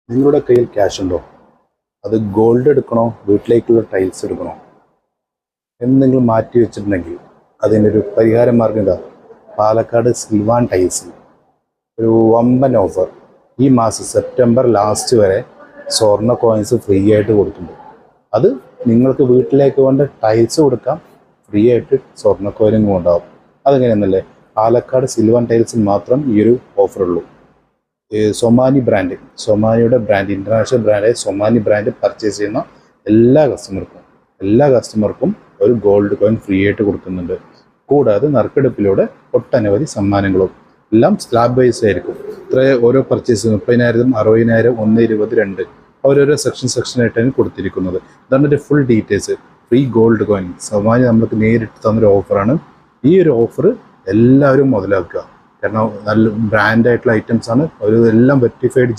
നിങ്ങളുടെ കയ്യിൽ ക്യാഷ് ഉണ്ടോ? അത് ഗോൾഡ് എടുക്കണോ, വീട്ടിലേക്കുള്ള ടൈൽസ് എടുക്കണോ എന്ന് നിങ്ങൾ മാറ്റി വെച്ചിട്ടുണ്ടെങ്കിൽ അതിനൊരു പരിഹാര മാർഗം ഇതാ. പാലക്കാട് സിൽവാൻ ടൈൽസിൽ ഒരു വമ്പൻ ഓഫർ ഈ മാസം സെപ്റ്റംബർ ലാസ്റ്റ് വരെ സ്വർണ്ണ കോയിൻസ് ഫ്രീ ആയിട്ട് കൊടുക്കുന്നുണ്ട്. അത് നിങ്ങൾക്ക് വീട്ടിലേക്ക് വേണ്ട ടൈൽസ് കൊടുക്കാം, ഫ്രീ ആയിട്ട് സ്വർണ്ണ കോയിനും ഉണ്ടാവും. അതെങ്ങനെയെന്നല്ലേ, പാലക്കാട് സിൽവാൻ ടൈൽസിൽ മാത്രം ഈ ഒരു ഓഫറുള്ളൂ. സൊമാനി ബ്രാൻഡ്, സൊമാനിയുടെ brand, international brand Somany brand purchase ചെയ്യുന്ന എല്ലാ കസ്റ്റമർക്കും ഒരു ഗോൾഡ് കോയിൻ ഫ്രീ ആയിട്ട് കൊടുക്കുന്നുണ്ട്. കൂടാതെ നറുക്കെടുപ്പിലൂടെ ഒട്ടനവധി സമ്മാനങ്ങളും. എല്ലാം സ്ലാബ് വൈസ് ആയിരിക്കും. ഇത്ര ഓരോ പർച്ചേസ് 30,000, 60,000, 1, 20, 2 ഓരോരോ സെക്ഷനായിട്ടാണ് കൊടുത്തിരിക്കുന്നത്. ഇതാണ് ഒരു full details. Free gold coin Somany നമുക്ക് നേരിട്ട് തന്നൊരു ഓഫറാണ്. ഈ ഒരു ഓഫർ എല്ലാവരും മുതലാക്കുക. കാരണം നല്ല ബ്രാൻഡായിട്ടുള്ള ഐറ്റംസ് ആണ്. ഒരു എല്ലാം വെർട്ടിഫൈഡ്